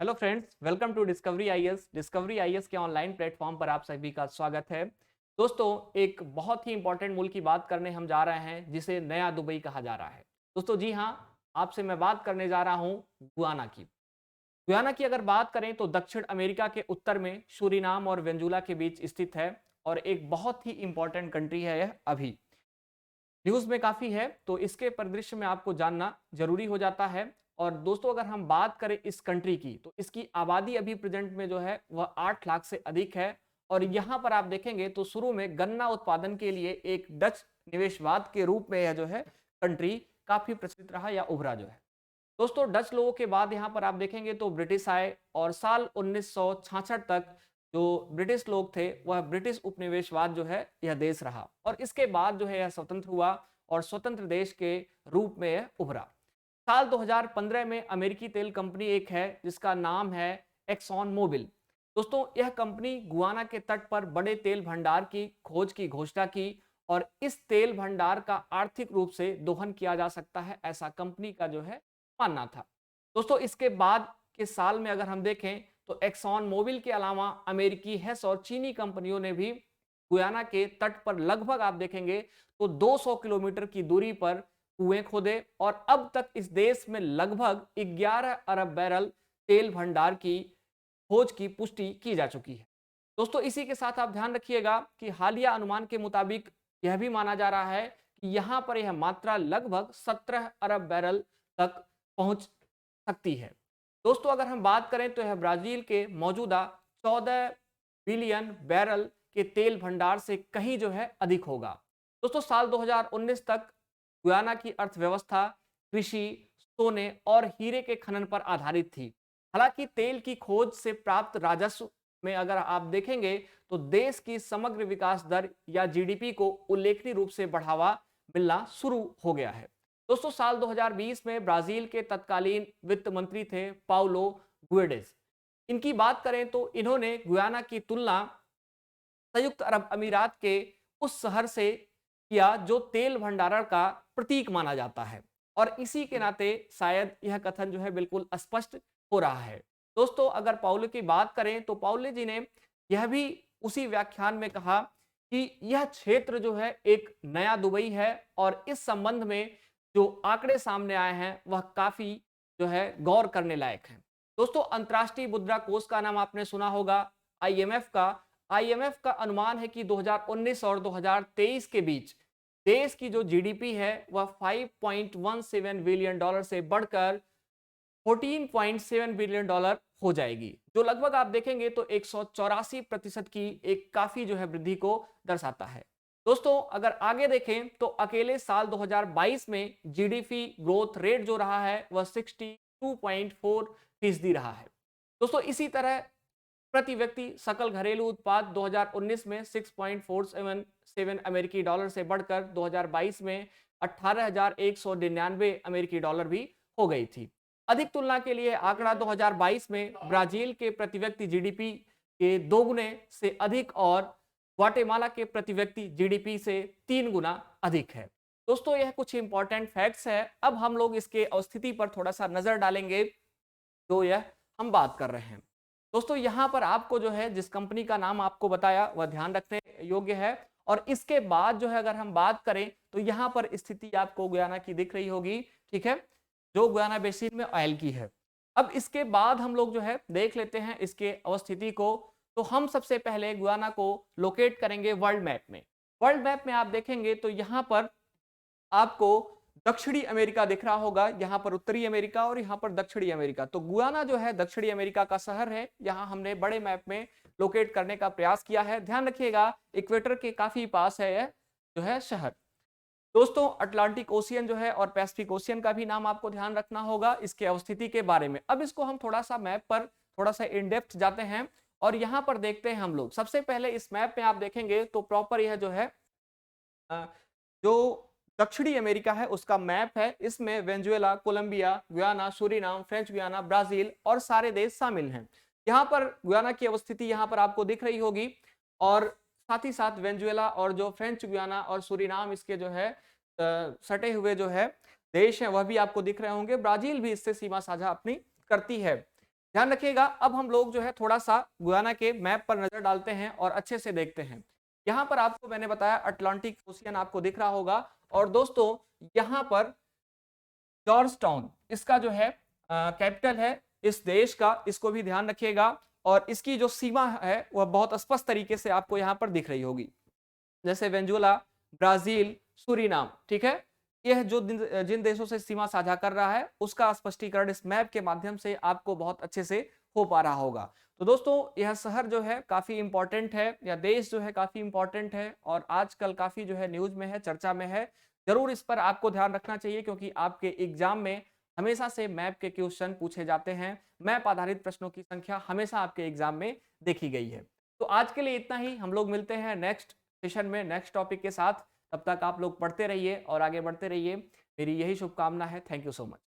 Hello friends, welcome to Discovery IAS. Discovery IAS के online platform पर आप सभी का स्वागत है। दोस्तों, एक बहुत ही इंपॉर्टेंट मुल्क की बात करने हम जा रहे हैं जिसे नया दुबई कहा जा रहा है। दोस्तों जी हाँ, आपसे मैं बात करने जा रहा हूँ गुयाना की। गुयाना की अगर बात करें तो दक्षिण अमेरिका के उत्तर में सूरीनाम और वेनेजुला के बीच स्थित है और एक बहुत ही इंपॉर्टेंट कंट्री है यह। अभी न्यूज में काफी है तो इसके परिदृश्य में आपको जानना जरूरी हो जाता है। और दोस्तों, अगर हम बात करें इस कंट्री की तो इसकी आबादी अभी प्रेजेंट में जो है वह 8 लाख से अधिक है। और यहाँ पर आप देखेंगे तो शुरू में गन्ना उत्पादन के लिए एक डच निवेशवाद के रूप में यह जो है कंट्री काफी प्रचलित रहा या उभरा जो है। दोस्तों, डच लोगों के बाद यहाँ पर आप देखेंगे तो ब्रिटिश आए और साल 1966 तक जो ब्रिटिश लोग थे वह ब्रिटिश उपनिवेशवाद जो है यह देश रहा और इसके बाद जो है यह स्वतंत्र हुआ और स्वतंत्र देश के रूप में यह उभरा। साल 2015 में अमेरिकी तेल कंपनी एक है जिसका नाम है एक्सॉन मोबिल। दोस्तों, यह कंपनी गुयाना के तट पर बड़े तेल भंडार की खोज की घोषणा की और इस तेल भंडार का आर्थिक रूप से दोहन किया जा सकता है, ऐसा कंपनी का जो है मानना था। दोस्तों, इसके बाद के साल में अगर हम देखें तो एक्सॉन मोबिल के अलावा अमेरिकी हेस और चीनी कंपनियों ने भी गुयाना के तट पर लगभग आप देखेंगे तो 200 किलोमीटर की दूरी पर कुएं खोदे और अब तक इस देश में लगभग 11 अरब बैरल तेल भंडार की खोज की पुष्टि की जा चुकी है। दोस्तों, इसी के साथ आप ध्यान रखिएगा कि हालिया अनुमान के मुताबिक यह भी माना जा रहा है कि यहां पर यह मात्रा लगभग 17 अरब बैरल तक पहुंच सकती है। दोस्तों, अगर हम बात करें तो यह ब्राजील के मौजूदा 14 बिलियन बैरल के तेल भंडार से कहीं जो है अधिक होगा। दोस्तों, साल 2019 तक गुयाना की अर्थव्यवस्था कृषि, सोने और हीरे के खनन पर आधारित थी। हालांकि तेल की खोज से प्राप्त राजस्व में अगर आप देखेंगे तो देश की समग्र विकास दर या जीडीपी को उल्लेखनीय रूप से बढ़ावा मिलना शुरू हो गया है। दोस्तों, साल 2020 में ब्राजील के तत्कालीन वित्त मंत्री थे पाउलो गुएडेस। इनकी बात करें तो इन्होंने गुयाना की तुलना संयुक्त अरब अमीरात के उस शहर से किया जो तेल भंडारण का प्रतीक माना जाता है और इसी के नाते शायद यह कथन जो है बिल्कुल स्पष्ट हो रहा है। दोस्तों, अगर पाउलो की बात करें तो पाउलो जी ने यह भी उसी व्याख्यान में कहा कि यह क्षेत्र जो है एक नया दुबई है और इस संबंध में जो आंकड़े सामने आए हैं वह काफी जो है गौर करने लायक हैं। दोस्तों, अंतर्राष्ट्रीय मुद्रा कोष का नाम आपने सुना होगा, आईएमएफ का। आईएमएफ का अनुमान है कि 2019 और 2023 के बीच देश की जो जीडीपी है वह 5.17 बिलियन डॉलर से बढ़कर 14.7 बिलियन डॉलर हो जाएगी, जो लगभग आप देखेंगे तो 184% की एक काफी जो है वृद्धि को दर्शाता है। दोस्तों, अगर आगे देखें तो अकेले साल 2022 में जीडीपी ग्रोथ रेट जो रहा है वह 62.4% रहा है। दोस्तों, इसी तरह प्रति व्यक्ति सकल घरेलू उत्पाद 2019 में 6.477 अमेरिकी डॉलर से बढ़कर 2022 में 18,199 अमेरिकी डॉलर भी हो गई थी। अधिक तुलना के लिए आंकड़ा 2022 में ब्राजील के प्रति व्यक्ति जीडीपी के 2 गुने से अधिक और ग्वाटेमाला के प्रति व्यक्ति जीडीपी से 3 गुना अधिक है। दोस्तों, यह कुछ इंपॉर्टेंट फैक्ट्स है। अब हम लोग इसके अवस्थिति पर थोड़ा सा नजर डालेंगे जो यह हम बात कर रहे हैं। दोस्तों, यहाँ पर आपको जो है जिस कंपनी का नाम आपको बताया वह ध्यान रखने योग्य है और इसके बाद जो है अगर हम बात करें तो यहाँ पर स्थिति आपको गुयाना की दिख रही होगी, ठीक है, जो गुयाना बेसिन में ऑयल की है। अब इसके बाद हम लोग जो है देख लेते हैं इसके अवस्थिति को। तो हम सबसे पहले गुयाना को लोकेट करेंगे वर्ल्ड मैप में। वर्ल्ड मैप में आप देखेंगे तो यहाँ पर आपको दक्षिणी अमेरिका दिख रहा होगा, यहाँ पर उत्तरी अमेरिका और यहाँ पर दक्षिणी अमेरिका। तो गुयाना जो है दक्षिणी अमेरिका का शहर है, यहाँ हमने बड़े मैप में लोकेट करने का प्रयास किया है। ध्यान रखिएगा इक्वेटर के काफी पास है यह जो है शहर। दोस्तों, अटलांटिक ओशियन जो है और पैसिफिक ओशियन का भी नाम आपको ध्यान रखना होगा इसके अवस्थिति के बारे में। अब इसको हम थोड़ा सा मैप पर थोड़ा सा इन डेप्थ जाते हैं और यहाँ पर देखते हैं हम लोग। सबसे पहले इस मैप में आप देखेंगे तो प्रॉपर यह जो है जो दक्षिणी अमेरिका है उसका मैप है। इसमें Venezuela, Colombia, Guyana, Suriname, French Guiana, Brazil और सारे देश शामिल हैं। यहाँ पर गुयाना की अवस्थिति यहाँ पर आपको दिख रही होगी और साथ ही साथ वेनेजुएला और जो फ्रेंच गुयाना और सूरीनाम इसके जो है सटे हुए जो है देश हैं वह भी आपको दिख रहे होंगे। ब्राजील भी इससे सीमा साझा अपनी करती है। ध्यान रखिएगा। अब हम लोग जो है थोड़ा सा गुयाना के मैप पर नजर डालते हैं और अच्छे से देखते हैं। यहाँ पर आपको मैंने बताया अटलांटिक ओशियन आपको दिख रहा होगा, और दोस्तों यहाँ पर जॉर्ज टाउन इसका जो है कैपिटल है इस देश का, इसको भी ध्यान रखिएगा। और इसकी जो सीमा है वह बहुत स्पष्ट तरीके से आपको यहाँ पर दिख रही होगी, जैसे वेंजुला, ब्राजील, सूरीनाम, ठीक है। यह जो जिन देशों से सीमा साझा कर रहा है उसका स्पष्टीकरण इस मैप के माध्यम से आपको बहुत अच्छे से हो पा रहा होगा। तो दोस्तों यह शहर जो है काफी इंपॉर्टेंट है, या देश जो है काफी इंपॉर्टेंट है, और आजकल काफी जो है न्यूज में है, चर्चा में है। जरूर इस पर आपको ध्यान रखना चाहिए, क्योंकि आपके एग्जाम में हमेशा से मैप के क्वेश्चन पूछे जाते हैं। मैप आधारित प्रश्नों की संख्या हमेशा आपके एग्जाम में देखी गई है। तो आज के लिए इतना ही, हम लोग मिलते हैं नेक्स्ट सेशन में नेक्स्ट टॉपिक के साथ। तब तक आप लोग पढ़ते रहिए और आगे बढ़ते रहिए, मेरी यही शुभकामना है। Thank you so much.